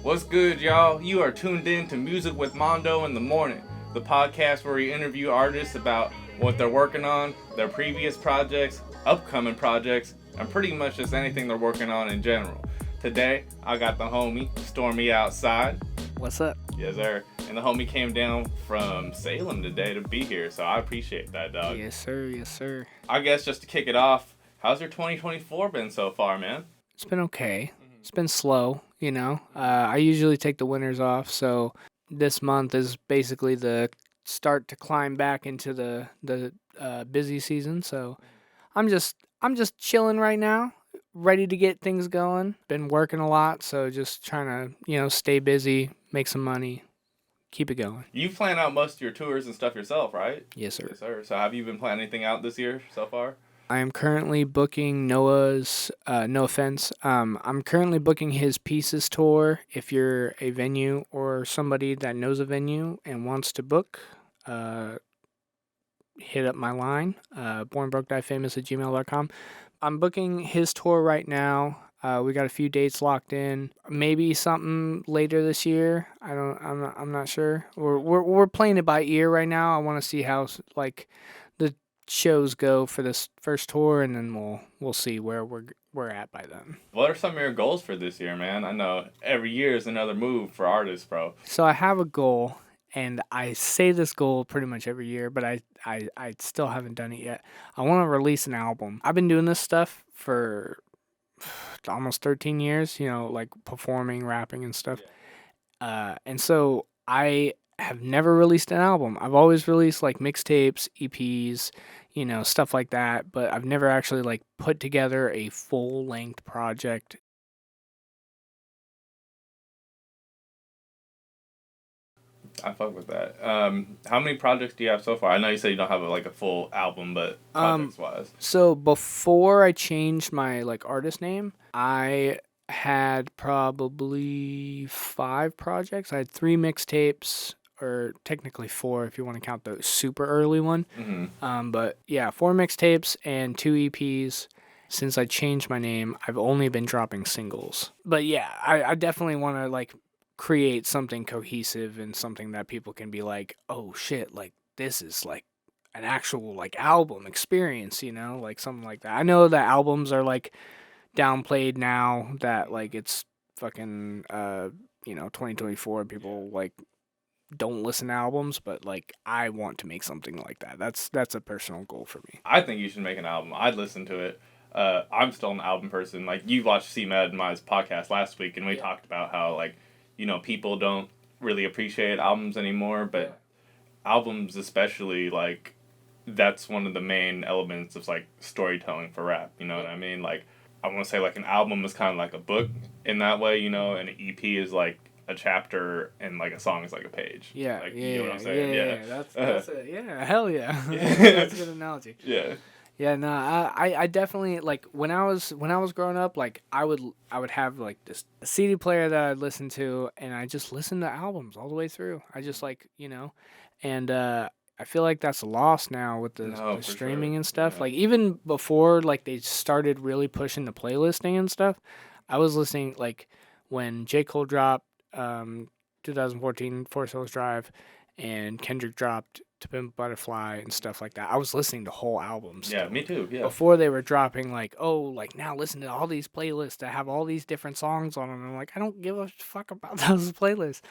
What's good, y'all? You are tuned in to Music with Mando in the Morning, the podcast where we interview artists about what they're working on, their previous projects, upcoming projects, and pretty much just anything they're working on in general. Today, I got the homie, Stormyoutside. What's up? Yes, sir. And the homie came down from Salem today to be here, so I appreciate that, dog. Yes, sir. Yes, sir. I guess just to kick it off, how's your 2024 been so far, man? It's been okay. It's been slow, you know. I usually take the winters off, so this month is basically the start to climb back into the busy season. So I'm just chilling right now, ready to get things going. Been working a lot, so just trying to stay busy, make some money, keep it going. You plan out most of your tours and stuff yourself, right? Yes, sir. Yes, sir. So have you been planning anything out this year so far? I am currently booking Noah's, no offense, I'm currently booking his Pieces tour. If you're a venue or somebody that knows a venue and wants to book, hit up my line, bornbrokediefamous@gmail.com. I'm booking his tour right now. We got a few dates locked in. Maybe something later this year. I'm not sure. We're playing it by ear right now. I want to see how the shows go for this first tour, and then we'll see where we're at by then. What are some of your goals for this year, man? I know every year is another move for artists, bro. So I have a goal, and I say this goal pretty much every year, but I still haven't done it yet. I want to release an album. I've been doing this stuff for almost 13 years, like performing, rapping, and stuff. And so I have never released an album. I've always released like mixtapes, EPs, stuff like that, but I've never actually like put together a full-length project. I fuck with that. How many projects do you have so far? I know you said you don't have a full album, but projects-wise. So before I changed my like artist name, I had probably 5 projects. I had 3 mixtapes, or technically 4 if you want to count the super early one. Mm-hmm. But yeah, 4 mixtapes and 2 EPs. Since I changed my name, I've only been dropping singles. But yeah, I definitely want to like create something cohesive and something that people can be like, oh shit, like this is like an actual like album experience, like something like that. I know that albums are like downplayed now, that like it's fucking 2024, people like don't listen to albums, but like I want to make something like that. That's a personal goal for me. I think you should make an album. I'd listen to it. I'm still an album person. Like, you watched C-Med and my podcast last week, and we talked about how like, people don't really appreciate albums anymore, but albums especially, like, that's one of the main elements of like storytelling for rap. You know what I mean? Like, I want to say like an album is kind of like a book in that way, and an EP is like a chapter, and like a song is like a page. Yeah, like, yeah, you know what I'm saying? Yeah. That's it. Yeah, hell yeah. Yeah. That's a good analogy. Yeah. Yeah, no, I definitely like when I was growing up, like I would have like this CD player that I'd listen to, and I just listened to albums all the way through. I just and I feel like that's lost now with the streaming and stuff. Yeah. Like even before like they started really pushing the playlisting and stuff, I was listening like when J. Cole dropped 2014 Forest Hills Drive, and Kendrick dropped To Pimp a Butterfly and stuff like that. I was listening to whole albums. Yeah, me too. Yeah. Before they were dropping like, oh, like now listen to all these playlists that have all these different songs on them. I'm like, I don't give a fuck about those playlists.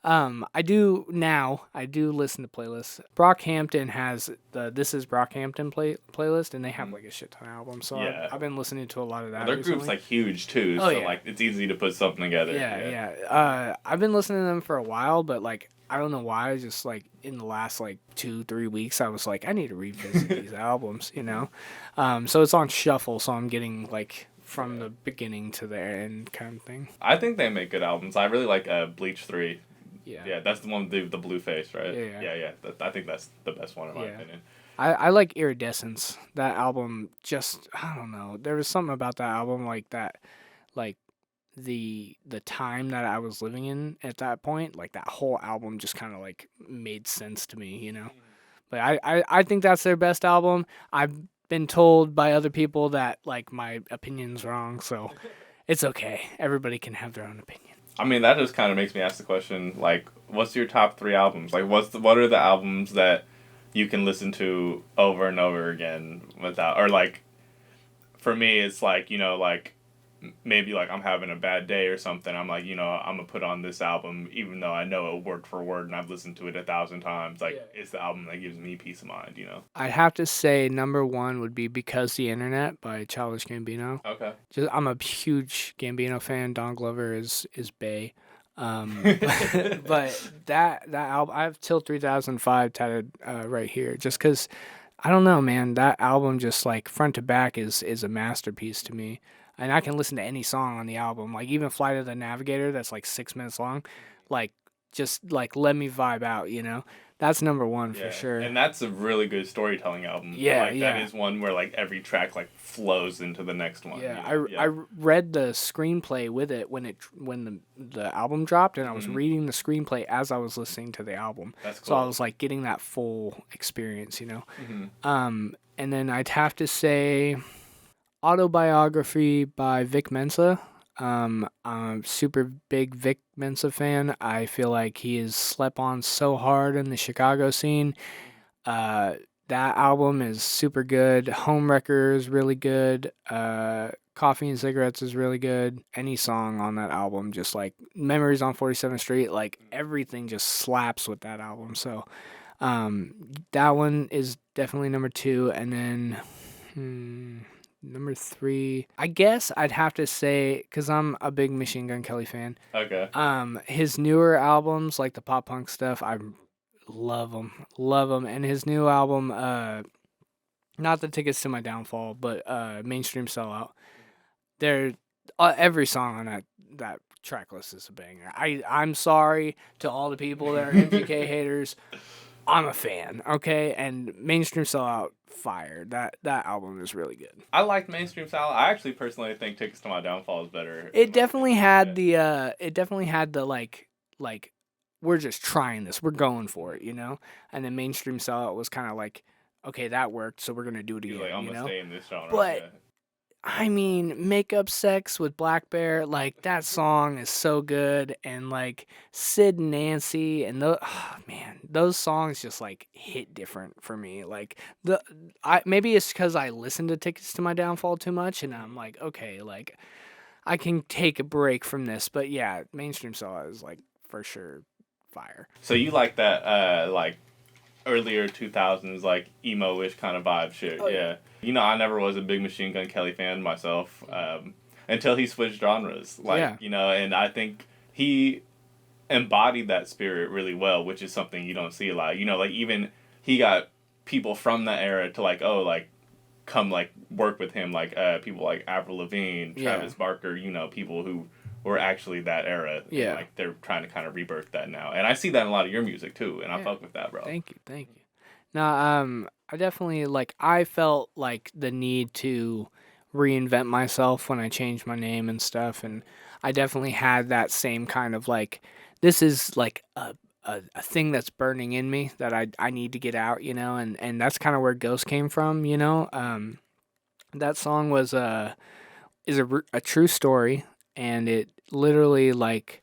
I do listen to playlists. Brockhampton has the This Is Brockhampton playlist, and they have like a shit ton of albums. So Yeah. I've been listening to a lot of that. Their recently. group's like huge too, so like it's easy to put something together. Yeah. I've been listening to them for a while, but like I don't know why. Just like in the last like 2-3 weeks, I was like, I need to revisit these albums, So it's on shuffle, so I'm getting like from the beginning to the end kind of thing. I think they make good albums. I really like Bleach 3. Yeah. Yeah, that's the one with the blue face, right? Yeah. I think that's the best one in my opinion. I like Iridescence. That album just, I don't know. There was something about that album like that, like the time that I was living in at that point, like that whole album just kind of like made sense to me, But I think that's their best album. I've been told by other people that like my opinion's wrong, so it's okay. Everybody can have their own opinion. I mean, that just kind of makes me ask the question, like, what's your top 3 albums? Like, what are the albums that you can listen to over and over again without, or like, for me, it's like, like, maybe like I'm having a bad day or something. I'm like, I'm gonna put on this album, even though I know it word for word and I've listened to it 1,000 times. Like, it's the album that gives me peace of mind. I'd have to say number one would be Because the Internet by Childish Gambino. Okay. I'm a huge Gambino fan. Don Glover is bae. But that album, I have Till 3005 tatted right here, just because I don't know, man. That album, just like front to back, is a masterpiece to me. And I can listen to any song on the album, like even Flight of the Navigator, that's like 6 minutes long. Like, just like let me vibe out, you know? That's number one for Yeah, sure. and that's a really good storytelling album. Yeah, like yeah. that is one where like every track like flows into the next one. Yeah, Yeah. I read the screenplay with it when the album dropped, and I was Mhm. reading the screenplay as I was listening to the album. That's cool. So I was like getting that full experience, you know. Mhm. And then I'd have to say Autobiography by Vic Mensa. I'm a super big Vic Mensa fan. I feel like he is slept on so hard in the Chicago scene. Uh, that album is super good. Homewrecker is really good. Coffee and Cigarettes is really good. Any song on that album, just like Memories on 47th Street, like everything just slaps with that album. So, that one is definitely number two. And then, number three, I guess I'd have to say, because I'm a big Machine Gun Kelly fan. Okay. His newer albums, like the pop punk stuff, I love them. And his new album, not the Tickets to My Downfall, but Mainstream Sellout. They're every song on that track list is a banger. I'm sorry to all the people that are MGK haters. I'm a fan, okay? And Mainstream Sellout, fire. That album is really good. I like Mainstream Style. I actually personally think Tickets to My Downfall is better. It definitely had the like we're just trying this. We're going for it, you know? And then Mainstream Sellout was kind of like, okay, that worked, so we're going to do it He's again, like, I'm you gonna know? stay in this genre. But Yeah. I mean, Makeup Sex with Black Bear, like that song is so good, and like Sid and Nancy and man, those songs just like hit different for me. Like maybe it's because I listened to Tickets to My Downfall too much, and I'm like, okay, like I can take a break from this. But yeah, Mainstream Sellout is like for sure fire. So you like that like earlier 2000s like emo-ish kind of vibe shit. Oh, yeah. I never was a big Machine Gun Kelly fan myself until he switched genres. Like, Yeah. And I think he embodied that spirit really well, which is something you don't see a lot. Like even he got people from that era to like, oh, like come like work with him, like people like Avril Lavigne, Travis Barker, people who were actually that era. Yeah. And, like they're trying to kind of rebirth that now. And I see that in a lot of your music too, and I fuck with that, bro. Thank you. Now, I definitely I felt like the need to reinvent myself when I changed my name and stuff, and I definitely had that same kind of like, this is like a thing that's burning in me that I need to get out, you know, and that's kind of where Ghost came from, you know. That song was is a true story, and it literally like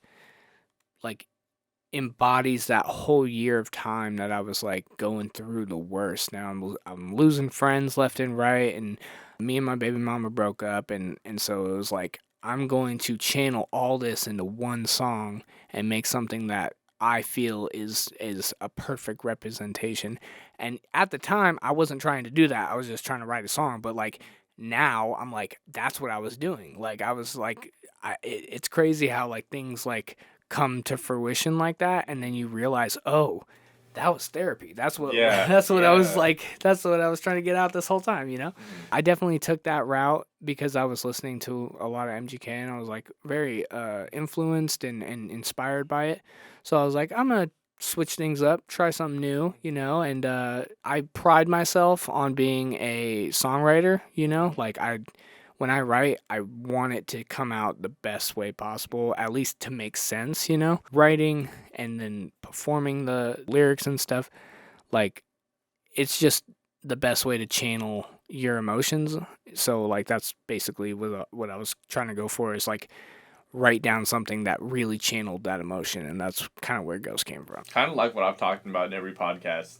embodies that whole year of time that I was like going through the worst. Now I'm losing friends left and right, and me and my baby mama broke up, and so it was like I'm going to channel all this into one song and make something that I feel is a perfect representation. And at the time, I wasn't trying to do that. I was just trying to write a song, but like now I'm like, that's what I was doing. Like I was like, it's crazy how like things like come to fruition like that, and then you realize, oh, that was therapy. That's what I was like, that's what I was trying to get out this whole time, you know. I definitely took that route because I was listening to a lot of MGK, and I was like very influenced and inspired by it. So I was like, I'm gonna switch things up, try something new, you know. And I pride myself on being a songwriter, you know. Like when I write, I want it to come out the best way possible, at least to make sense, you know? Writing and then performing the lyrics and stuff, like, it's just the best way to channel your emotions. So, like, that's basically what I was trying to go for, is, like, write down something that really channeled that emotion, and that's kind of where Ghost came from. Kind of like what I've talked about in every podcast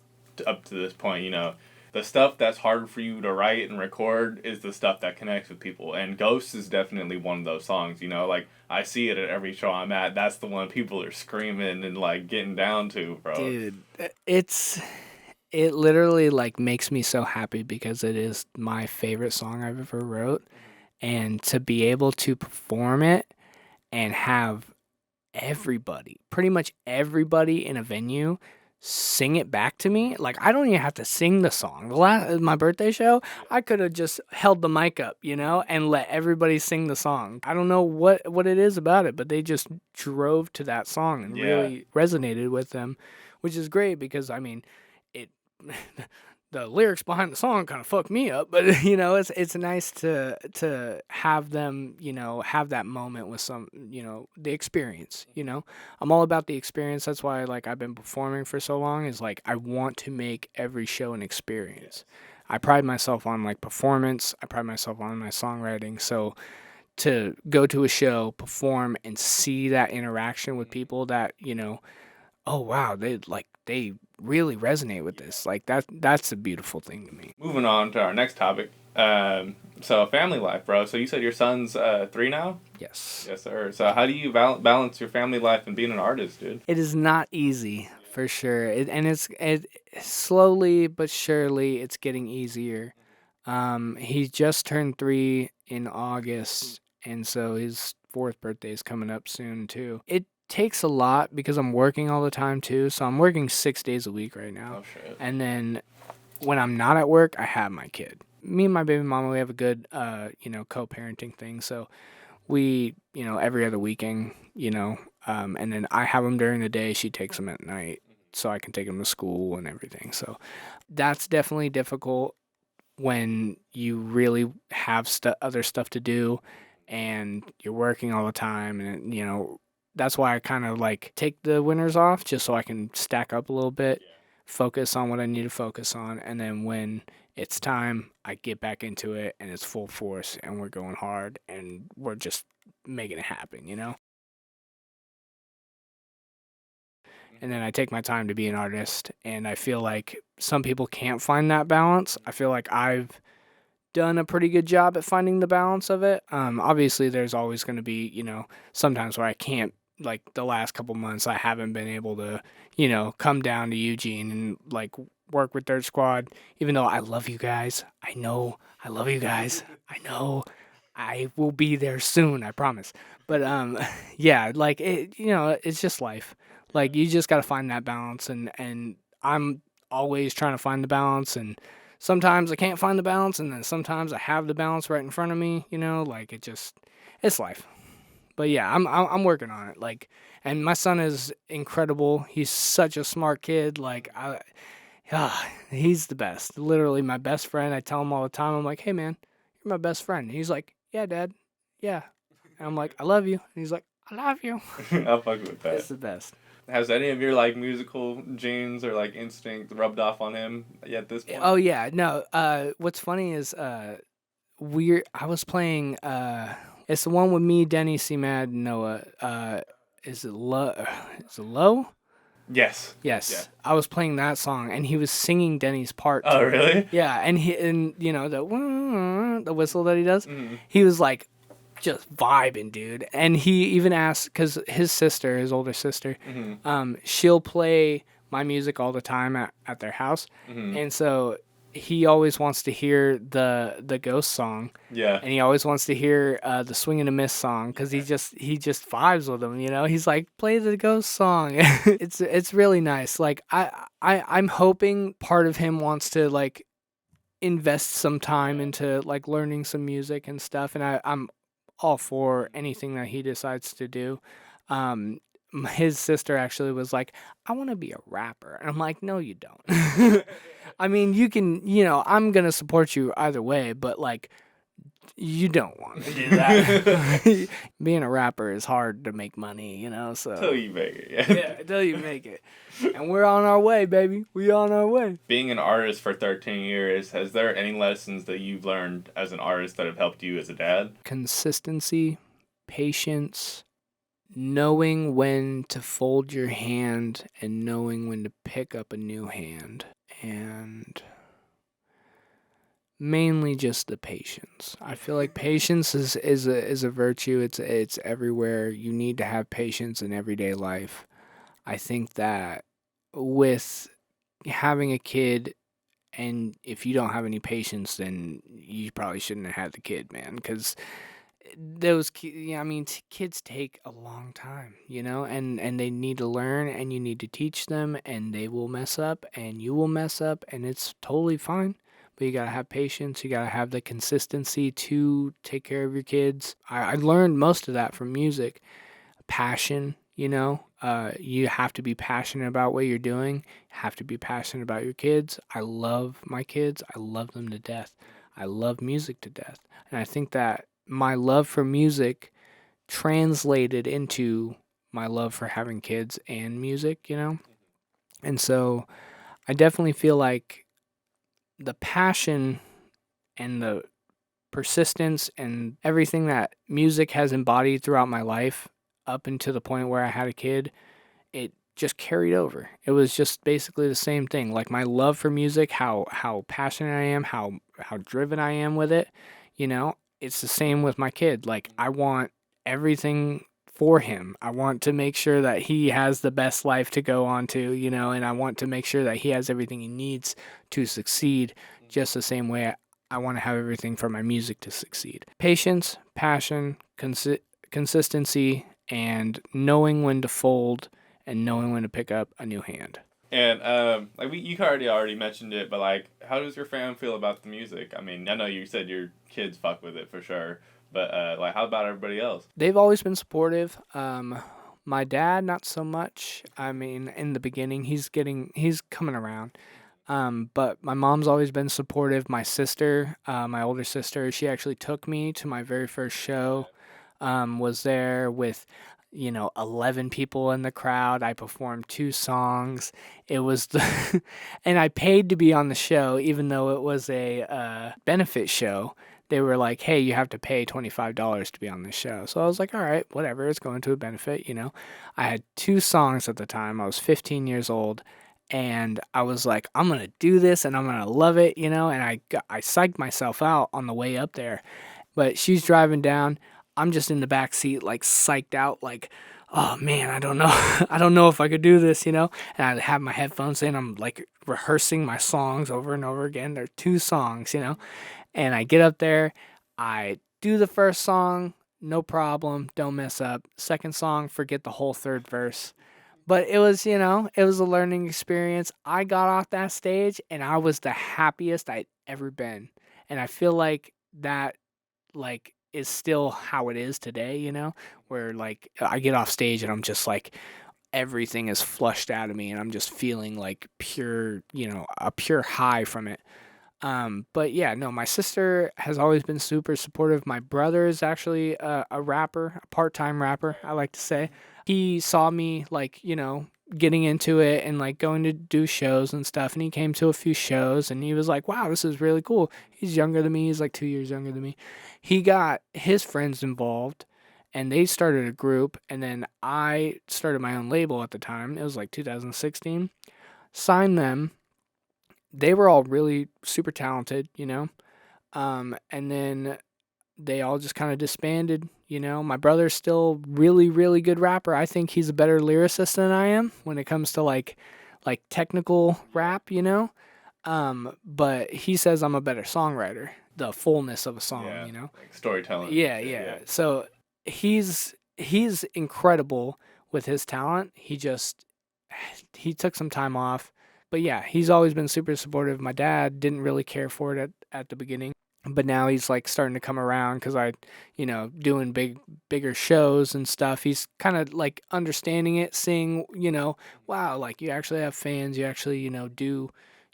up to this point, you know, the stuff that's hard for you to write and record is the stuff that connects with people. And Ghost is definitely one of those songs, you know, like I see it at every show I'm at. That's the one people are screaming and like getting down to, bro. Dude, it literally like makes me so happy because it is my favorite song I've ever wrote. And to be able to perform it and have everybody, pretty much everybody in a venue sing it back to me. Like, I don't even have to sing the song. My birthday show, I could have just held the mic up, you know, and let everybody sing the song. I don't know what it is about it, but they just drove to that song and really resonated with them, which is great because, I mean, it the lyrics behind the song kind of fucked me up, but you know, it's nice to have them, you know, have that moment with some, you know, the experience, you know. I'm all about the experience. That's why like I've been performing for so long, is like I want to make every show an experience. I pride myself on like performance. I pride myself on my songwriting. So to go to a show, perform, and see that interaction with people that, you know, oh wow, they really resonate with this. Like that's a beautiful thing to me. Moving on to our next topic. So family life, bro. So you said your son's 3 now? Yes. Yes, sir. So how do you balance your family life and being an artist, dude? It is not easy for sure. It slowly but surely it's getting easier. He just turned 3 in August, and so his 4th birthday is coming up soon too. It takes a lot because I'm working all the time too. So I'm working 6 days a week right now. Oh shit. And then when I'm not at work, I have my kid. Me and my baby mama, we have a good, you know, co-parenting thing. So we, you know, every other weekend, you know, and then I have him during the day. She takes him at night so I can take him to school and everything. So that's definitely difficult when you really have other stuff to do and you're working all the time. And, you know, that's why I kind of like take the winters off just so I can stack up a little bit, focus on what I need to focus on. And then when it's time, I get back into it and it's full force and we're going hard and we're just making it happen, you know? And then I take my time to be an artist. And I feel like some people can't find that balance. I feel like I've done a pretty good job at finding the balance of it. Obviously, there's always going to be, you know, sometimes where I can't. Like the last couple months, I haven't been able to, you know, come down to Eugene and like work with Third Squad. Even though I love you guys, I know I love you guys. I know I will be there soon. I promise. But yeah, like it, you know, it's just life. Like you just got to find that balance, and I'm always trying to find the balance, and sometimes I can't find the balance, and then sometimes I have the balance right in front of me. You know, like it's life. But yeah, I'm working on it. Like, and my son is incredible. He's such a smart kid. Like, he's the best. Literally my best friend. I tell him all the time. I'm like, hey man, you're my best friend. And he's like, yeah, Dad, yeah. And I'm like, I love you. And he's like, I love you. I'll fuck with that. It's the best. Has any of your like musical genes or like instinct rubbed off on him yet at this point? Oh yeah, no. What's funny is I was playing. It's the one with me, Denny, C-Mad, Noah. Is it low? Is it low? Yes. Yes. Yeah. I was playing that song, and he was singing Denny's part. Oh, really? Yeah, and you know the whistle that he does. Mm-hmm. He was like just vibing, dude. And he even asked because his sister, his older sister, she'll play my music all the time at their house, and so he always wants to hear the Ghost song. Yeah. And he always wants to hear the Swing and a Miss song because he just vibes with them, you know. He's like, play the Ghost song. It's really nice. Like I'm hoping part of him wants to like invest some time into like learning some music and stuff, and I'm all for anything that he decides to do. His sister actually was like, I want to be a rapper. And I'm like, no, you don't. I mean, you can, you know, I'm going to support you either way, but like, you don't want to do that. Being a rapper is hard to make money, you know, so. Until you make it, yeah. Until you make it. And we're on our way, baby. We on our way. Being an artist for 13 years, has there any lessons that you've learned as an artist that have helped you as a dad? Consistency patience, knowing when to fold your hand and knowing when to pick up a new hand, and mainly just the patience. I feel like patience is a virtue. It's everywhere. You need to have patience in everyday life. I think that with having a kid, and if you don't have any patience, then you probably shouldn't have had the kid, man, because yeah, I mean, kids take a long time, and they need to learn, and you need to teach them, and they will mess up, and you will mess up, and it's totally fine. But you gotta have patience. You gotta have the consistency to take care of your kids. I learned most of that from music. Passion, you have to be passionate about what you're doing. You have to be passionate about your kids. I love my kids. I love them to death. I love music to death. And I think that my love for music translated into my love for having kids and music. And so I definitely feel like the passion and the persistence and everything that music has embodied throughout my life up until the point where I had a kid, it just carried over. It was just basically the same thing. Like my love for music, how passionate I am, how driven I am with it, it's the same with my kid. Like I want everything for him. I want to make sure that he has the best life to go on to, and I want to make sure that he has everything he needs to succeed just the same way I want to have everything for my music to succeed. Patience, passion, consistency, and knowing when to fold and knowing when to pick up a new hand. And you already mentioned it, but like, how does your fam feel about the music? I mean, I know you said your kids fuck with it for sure, but like, how about everybody else? They've always been supportive. My dad, not so much. I mean, in the beginning, he's coming around. But my mom's always been supportive. My sister, my older sister, she actually took me to my very first show. Was there with 11 people in the crowd. I performed 2 songs. It was and I paid to be on the show, even though it was a benefit show. They were like, hey, you have to pay $25 to be on this show. So I was like, all right, whatever, it's going to a benefit. I had 2 songs at the time. I was 15 years old. And I was like, I'm going to do this and I'm going to love it, and I psyched myself out on the way up there. But she's driving down. I'm just in the back seat, like psyched out, like, oh man, I don't know. I don't know if I could do this, And I have my headphones in. I'm like rehearsing my songs over and over again. They're 2 songs, And I get up there. I do the first song, no problem. Don't mess up. Second song, forget the whole third verse. But it was, it was a learning experience. I got off that stage and I was the happiest I'd ever been. And I feel like that, like, is still how it is today, where like I get off stage and I'm just like everything is flushed out of me and I'm just feeling like pure, a pure high from it. But yeah, no, my sister has always been super supportive. My brother is actually a rapper, a part-time rapper, I like to say. He saw me like, getting into it and like going to do shows and stuff. And he came to a few shows and he was like, wow, this is really cool. He's younger than me. He's like 2 years younger than me. He got his friends involved and they started a group. And then I started my own label at the time. It was like 2016. Signed them. They were all really super talented, and then they all just kind of disbanded, My brother's still really, really good rapper. I think he's a better lyricist than I am when it comes to like technical rap, But he says I'm a better songwriter, the fullness of a song, like storytelling. Yeah. So he's incredible with his talent. He took some time off. But yeah, he's always been super supportive. My dad didn't really care for it at the beginning, but now he's like starting to come around because doing bigger shows and stuff. He's kind of like understanding it, seeing, wow, like you actually have fans. You actually, do,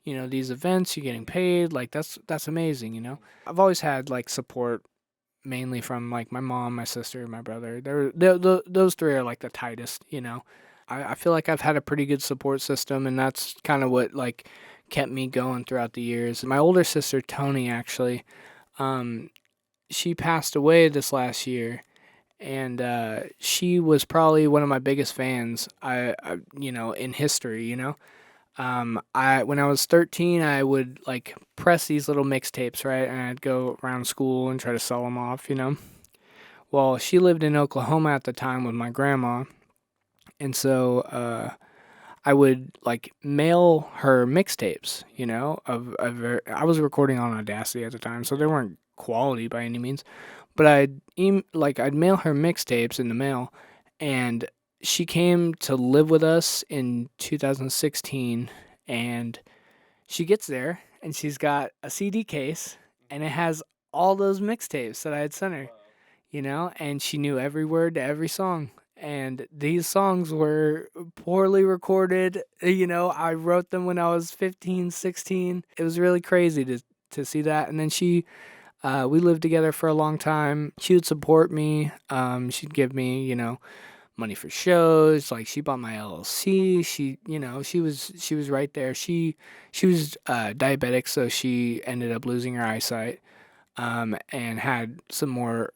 these events. You're getting paid. Like that's amazing. I've always had like support mainly from like my mom, my sister, my brother. Those 3 are like the tightest. I feel like I've had a pretty good support system, and that's kind of what like kept me going throughout the years. My older sister Tony actually, she passed away this last year, and she was probably one of my biggest fans. In history, I when I was 13, I would like press these little mixtapes, right, and I'd go around school and try to sell them off. Well, she lived in Oklahoma at the time with my grandma, and so I would like mail her mixtapes, of her. I was recording on Audacity at the time, so they weren't quality by any means, but I'd mail her mixtapes in the mail, and she came to live with us in 2016, and she gets there and she's got a CD case and it has all those mixtapes that I had sent her, and she knew every word to every song. And these songs were poorly recorded. I wrote them when I was 15, 16. It was really crazy to see that. And then we lived together for a long time. She would support me. She'd give me, money for shows. Like she bought my LLC. She was right there. She was diabetic, so she ended up losing her eyesight, and had some more,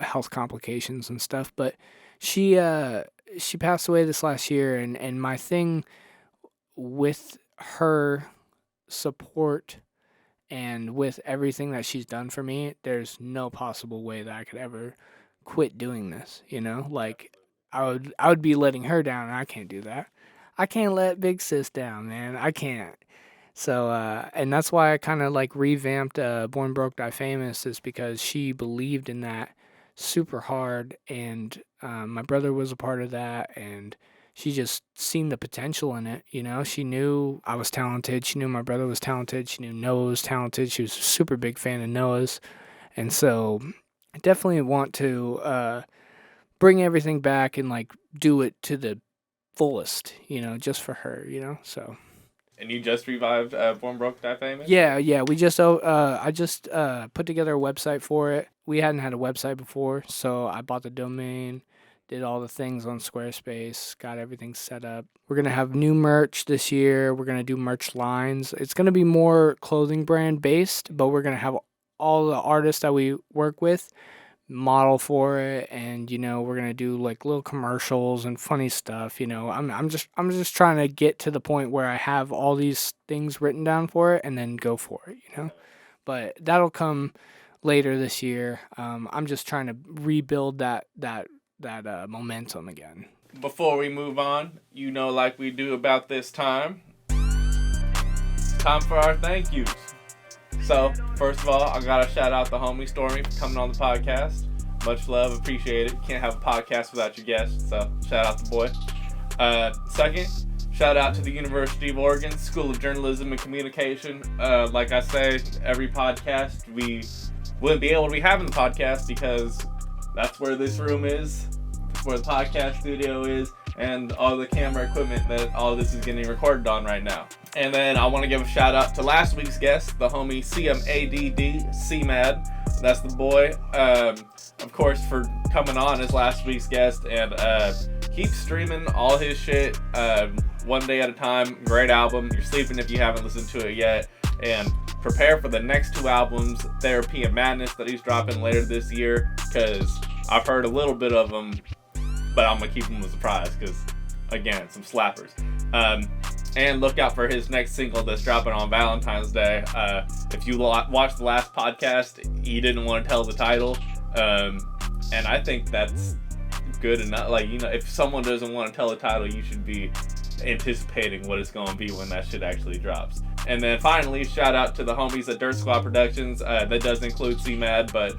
health complications and stuff. But she passed away this last year, and my thing with her support and with everything that she's done for me, there's no possible way that I could ever quit doing this, Like I would be letting her down, and I can't do that. I can't let big sis down, man. I can't. So and that's why I kind of like revamped Born Broke Die Famous, is because she believed in that super hard, and my brother was a part of that, and she just seen the potential in it. She knew I was talented. She knew my brother was talented. She knew Noah was talented. She was a super big fan of Noah's, and so I definitely want to bring everything back and like do it to the fullest, just for her, so. And you just revived Born Broke Die Famous? Yeah. I just put together a website for it. We hadn't had a website before, so I bought the domain, did all the things on Squarespace, got everything set up. We're gonna have new merch this year. We're gonna do merch lines. It's gonna be more clothing brand based, but we're gonna have all the artists that we work with model for it, and we're gonna do like little commercials and funny stuff. I'm just trying to get to the point where I have all these things written down for it and then go for it. But that'll come later this year. I'm just trying to rebuild that momentum again. Before we move on, like we do about this time, it's time for our thank yous. So, first of all, I gotta shout out the homie Stormy for coming on the podcast. Much love, appreciate it. Can't have a podcast without your guest, so shout out the boy. Second, shout out to the University of Oregon School of Journalism and Communication. Like I say, every podcast, we wouldn't be able to be having the podcast because that's where this room is, where the podcast studio is, and all the camera equipment that all this is getting recorded on right now. And then I want to give a shout out to last week's guest, the homie CMADD, CMAD. That's the boy, of course, for coming on as last week's guest, and keep streaming all his shit one day at a time. Great album. You're sleeping if you haven't listened to it yet. And prepare for the next two albums, Therapy and Madness, that he's dropping later this year, because I've heard a little bit of them, but I'm going to keep them a surprise because, again, some slappers. And look out for his next single that's dropping on Valentine's Day. If you watched the last podcast, he didn't want to tell the title. And I think that's good enough. Like, if someone doesn't want to tell the title, you should be anticipating what it's going to be when that shit actually drops. And then finally, shout out to the homies at Dirt Squad Productions. That does include CMAD, but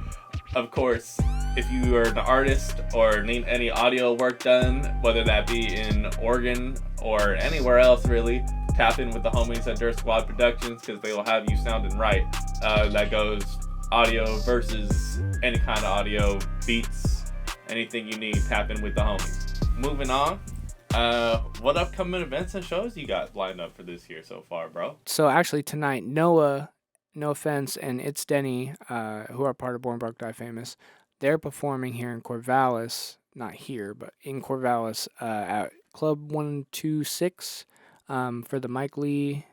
of course, if you are an artist or need any audio work done, whether that be in Oregon or anywhere else really, tap in with the homies at Dirt Squad Productions because they will have you sounding right. That goes audio versus any kind of audio, beats, anything you need, tap in with the homies. Moving on, what upcoming events and shows you got lined up for this year so far, bro? So actually tonight, Noah, No Offense, and It's Denny, who are part of Born Broke Die Famous, they're performing here in Corvallis, not here, but in Corvallis at Club 126 for the Mike Lee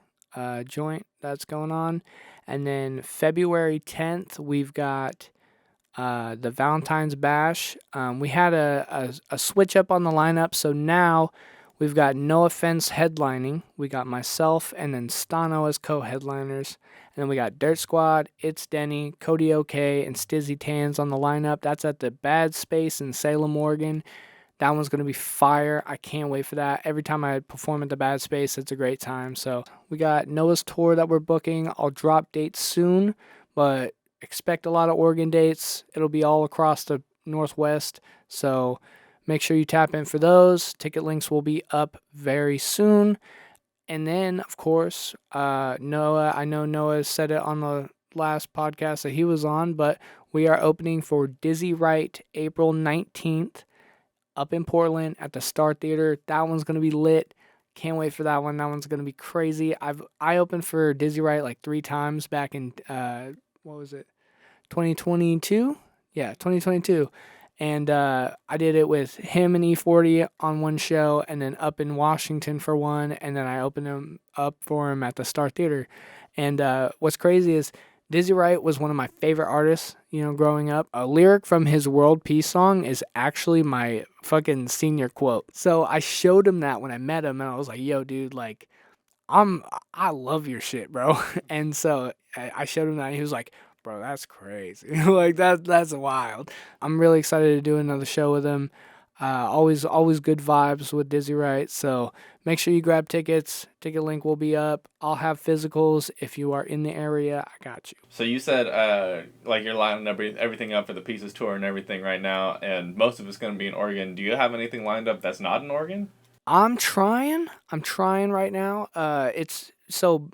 joint that's going on. And then February 10th, we've got the Valentine's Bash. We had a switch up on the lineup, so now we've got No Offense headlining. We got myself and then Stano as co-headliners. And then we got Dirt Squad, It's Denny, Cody OK, and Stizzy Tans on the lineup. That's at the Bad Space in Salem, Oregon. That one's going to be fire. I can't wait for that. Every time I perform at the Bad Space, it's a great time. So we got Noah's tour that we're booking. I'll drop dates soon, but expect a lot of Oregon dates. It'll be all across the Northwest. So make sure you tap in for those. Ticket links will be up very soon. And then, of course, Noah, I know Noah said it on the last podcast that he was on, but we are opening for Dizzy Wright April 19th up in Portland at the Star Theater. That one's going to be lit. Can't wait for that one. That one's going to be crazy. I opened for Dizzy Wright like 3 times back in, what was it, 2022? Yeah, 2022. And I did it with him and E40 on one show, and then up in Washington for one, and then I opened him up for him at the Star Theater. And what's crazy is Dizzy Wright was one of my favorite artists, growing up. A lyric from his World Peace song is actually my fucking senior quote. So I showed him that when I met him, and I was like, yo, dude, like, I love your shit, bro. And so I showed him that, and he was like, bro, that's crazy. Like, that's wild. I'm really excited to do another show with him. Always good vibes with Dizzy Wright. So make sure you grab tickets. Ticket link will be up. I'll have physicals. If you are in the area, I got you. So you said like you're lining everything up for the Pieces tour and everything right now, and most of it's going to be in Oregon. Do you have anything lined up that's not in Oregon? I'm trying right now. It's so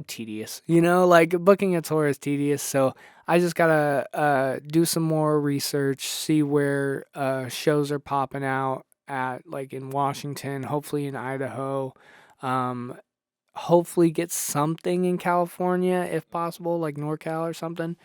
tedious, like booking a tour is tedious. So I just gotta do some more research, see where shows are popping out at, like in Washington, hopefully in Idaho, hopefully get something in California if possible, like NorCal or something.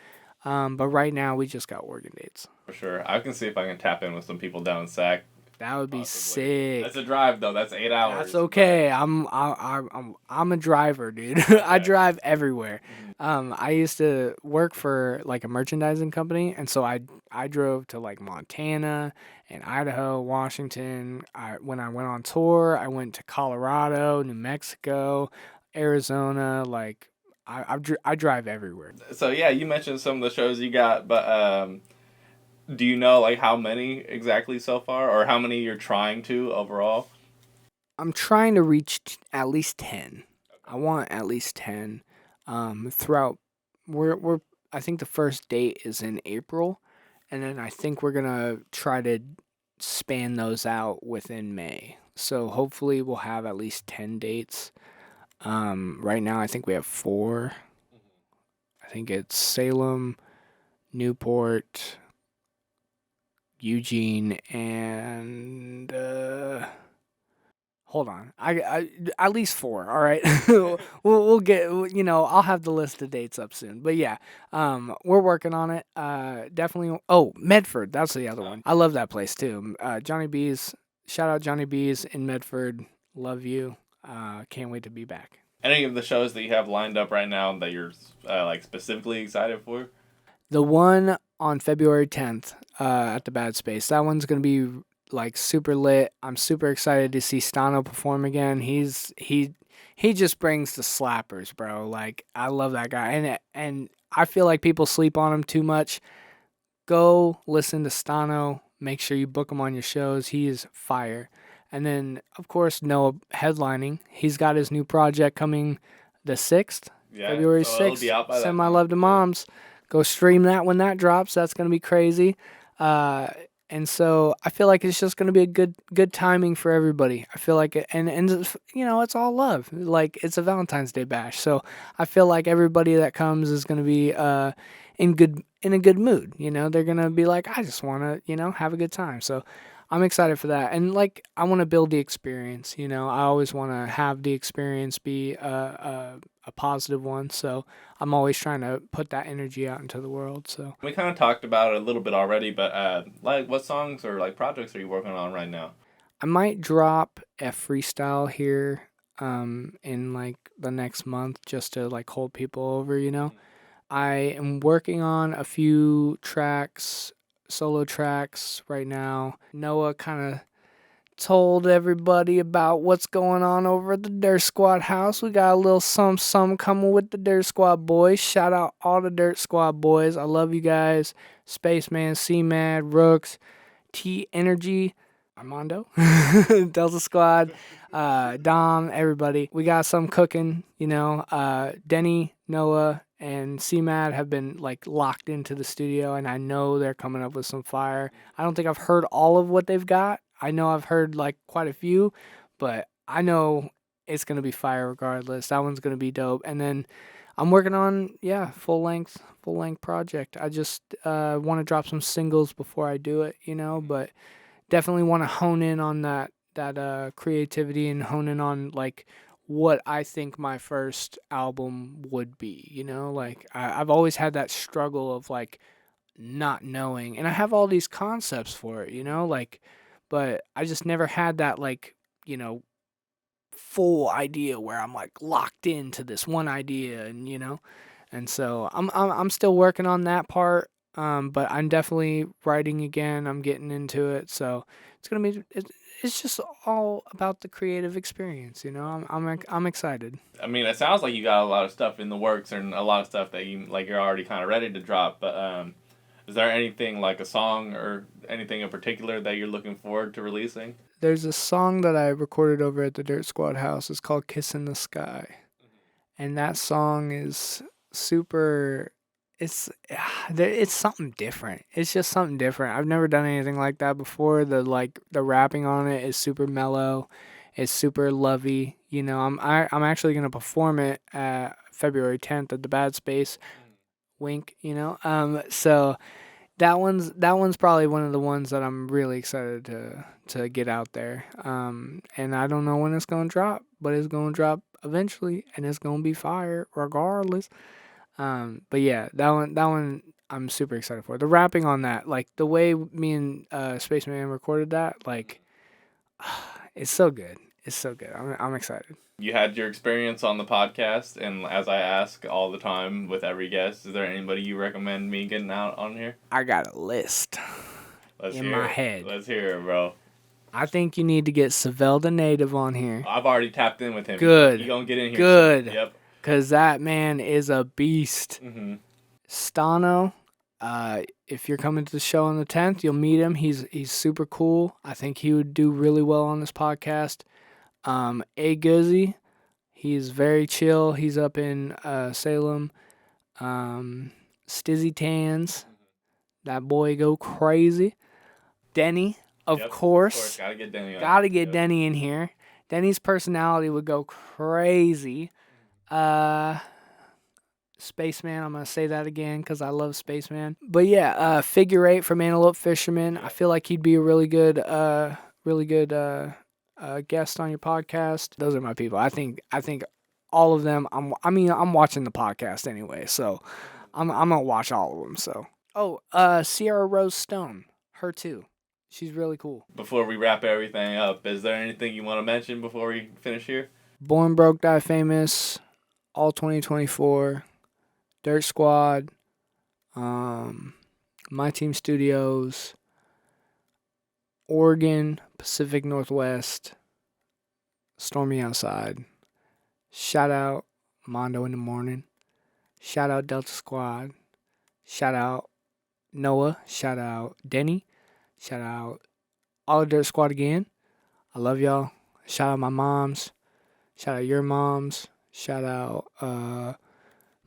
But right now we just got Oregon dates. For sure, I can see if I can tap in with some people down in Sac. That would be Possibly. sick. That's a drive though. That's 8 hours. That's okay. I'm a driver, dude. Okay. I drive everywhere. I used to work for like a merchandising company, and so I drove to like Montana and Idaho, Washington. When I went on tour, I went to Colorado, New Mexico, Arizona. Like I drive everywhere. So yeah, you mentioned some of the shows you got, but do you know like how many exactly so far, or how many you're trying to overall? I'm trying to reach at least 10. I want at least 10. Throughout, we're I think the first date is in April, and then I think we're gonna try to span those out within May. So hopefully we'll have at least 10 dates. Right now I think we have 4. I think it's Salem, Newport, Eugene, and hold on. I at least 4. All right, we'll get. I'll have the list of dates up soon. But yeah, we're working on it. Definitely. Oh, Medford. That's the other one. I love that place too. Johnny B's. Shout out Johnny B's in Medford. Love you. Can't wait to be back. Any of the shows that you have lined up right now that you're like specifically excited for? The one on February 10th at the Bad Space. That one's gonna be like super lit. I'm super excited to see Stano perform again. He just brings the slappers, bro. Like, I love that guy, and I feel like people sleep on him too much. Go listen to Stano. Make sure you book him on your shows. He is fire. And then of course Noah headlining. He's got his new project coming the 6th, February 6th. Send my love to moms. Go stream that when that drops. That's gonna be crazy. And so I feel like it's just going to be a good timing for everybody. I feel like and it's all love. Like, it's a Valentine's Day bash. So I feel like everybody that comes is going to be in a good mood. They're going to be like, I just want to, have a good time. So I'm excited for that. And like, I want to build the experience, I always want to have the experience be a positive one. So I'm always trying to put that energy out into the world. So we kind of talked about it a little bit already, but like, what songs or like projects are you working on right now? I might drop a freestyle here in like the next month, just to like hold people over. I am working on a few tracks, solo tracks right now. Noah kind of told everybody about what's going on over at the Dirt Squad house. We got a little some coming with the Dirt Squad boys. Shout out all the Dirt Squad boys. I love you guys. Spaceman, C-Mad, Rooks, T Energy, Armando, Delta Squad, Dom, everybody. We got some cooking, Denny, Noah, and C-Mad have been like locked into the studio, and I know they're coming up with some fire. I don't think I've heard all of what they've got. I know I've heard like quite a few, but I know it's gonna be fire regardless. That one's gonna be dope. And then I'm working on full length project. I just want to drop some singles before I do it, but definitely want to hone in on that creativity and hone in on like what I think my first album would be. Like I've always had that struggle of like not knowing, and I have all these concepts for it, like, but I just never had that like full idea where I'm like locked into this one idea, and so I'm still working on that part. But I'm definitely writing again. I'm getting into it, so it's just all about the creative experience. I'm excited. I mean, it sounds like you got a lot of stuff in the works and a lot of stuff that you're already kind of ready to drop. But is there anything like a song or anything in particular that you're looking forward to releasing? There's a song that I recorded over at the Dirt Squad house. It's called "Kiss in the Sky," and that song is super. It's something different. It's just something different. I've never done anything like that before. The rapping on it is super mellow. It's super lovey. I'm actually gonna perform it February 10th at the Bad Space. Wink. So that one's probably one of the ones that I'm really excited to get out there. And I don't know when it's gonna drop, but it's gonna drop eventually, and it's gonna be fire regardless. But yeah, that one I'm super excited for. The rapping on that, like the way me and Spaceman recorded that, like it's so good. It's so good. I'm excited. You had your experience on the podcast, and as I ask all the time with every guest, is there anybody you recommend me getting out on here? I got a list in my head. Let's hear it, bro. I think you need to get Savell the Native on here. I've already tapped in with him. Good. You gonna get in here? Good. Soon. Yep. Cause that man is a beast. Mm-hmm. Stano, if you're coming to the show on the 10th, you'll meet him. He's super cool. I think he would do really well on this podcast. A Guzzy, he's very chill. He's up in Salem. Stizzy Tans, that boy go crazy. Denny, of course. Gotta get Denny on. Gotta get Denny in here. Denny's personality would go crazy. Spaceman, I'm gonna say that again because I love Spaceman. But yeah, Figure 8 from Antelope Fisherman. I feel like he'd be a really good guest on your podcast. Those are my people. I think all of them. I'm watching the podcast anyway, so I'm gonna watch all of them. So Sierra Rose Stone, her too. She's really cool. Before we wrap everything up, is there anything you want to mention before we finish here? Born Broke, Die Famous, all 2024, Dirt Squad, My Team Studios, Oregon, Pacific Northwest, Stormy Outside. Shout out Mando In the Morning. Shout out Delta Squad. Shout out Noah. Shout out Denny. Shout out all of Dirt Squad again. I love y'all. Shout out my moms. Shout out your moms. Shout out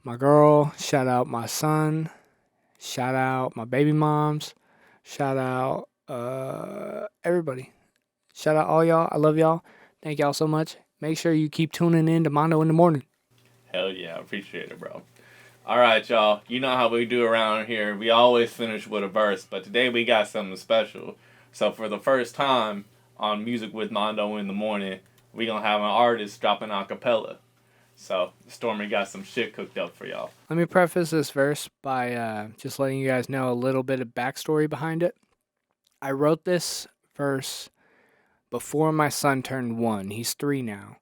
my girl. Shout out my son. Shout out my baby moms. Shout out everybody. Shout out all y'all. I love y'all. Thank y'all so much. Make sure you keep tuning in to Mando In the Morning. Hell yeah. Appreciate it, bro. All right, y'all. You know how we do around here. We always finish with a verse, but today we got something special. So for the first time on Music with Mando In the Morning, we gonna have an artist dropping a cappella. So Stormy got some shit cooked up for y'all. Let me preface this verse by just letting you guys know a little bit of backstory behind it. I wrote this verse before my son turned 1. He's 3 now.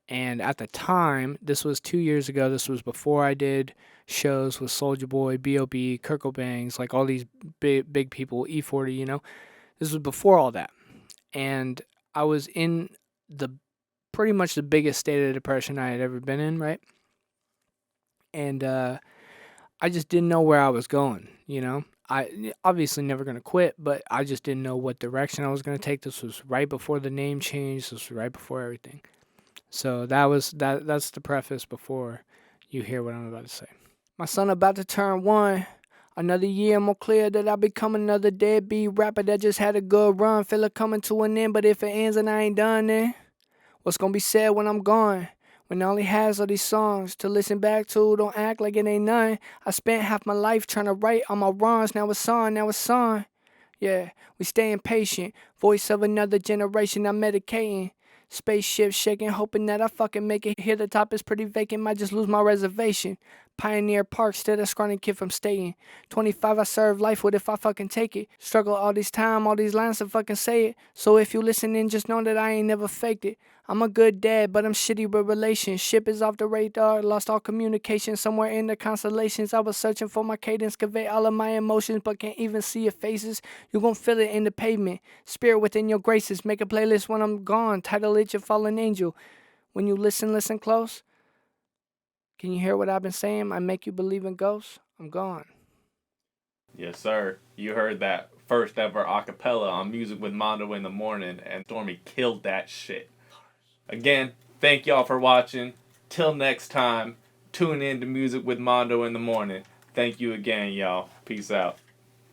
And at the time, this was 2 years ago. This was before I did shows with Soulja Boy, B.O.B., Kirkle Bangs, like all these big people, E40, you know. This was before all that. And I was in the pretty much the biggest state of depression I had ever been in, right? And I just didn't know where I was going, you know. I obviously never going to quit, but I just didn't know what direction I was going to take. This was right before the name change. This was right before everything. So that's the preface before you hear what I'm about to say. My son about to turn 1. Another year more clear that I become another deadbeat rapper that just had a good run. Feel it coming to an end, but if it ends and I ain't done then what's gonna be said when I'm gone? When all he has are these songs to listen back to, don't act like it ain't none. I spent half my life trying to write all my wrongs, now it's on. Yeah, we stay impatient. Voice of another generation, I'm medicating. Spaceship shaking, hoping that I fucking make it. Here the top is pretty vacant, might just lose my reservation. Pioneer Park, still a scrawny kid from staying. 25, I serve life, what if I fucking take it? Struggle all this time, all these lines to fucking say it. So if you listening, just know that I ain't never faked it. I'm a good dad, but I'm shitty with relationship is off the radar. Lost all communication somewhere in the constellations. I was searching for my cadence, convey all of my emotions, but can't even see your faces. You gon' feel it in the pavement. Spirit within your graces. Make a playlist when I'm gone. Title it Your Fallen Angel. When you listen close. Can you hear what I've been saying? I make you believe in ghosts. I'm gone. Yes, sir. You heard that first ever acapella on Music with Mando in the Morning, and Stormy killed that shit. Again, thank y'all for watching. Till next time, tune in to Music with Mando in the Morning. Thank you again, y'all. Peace out.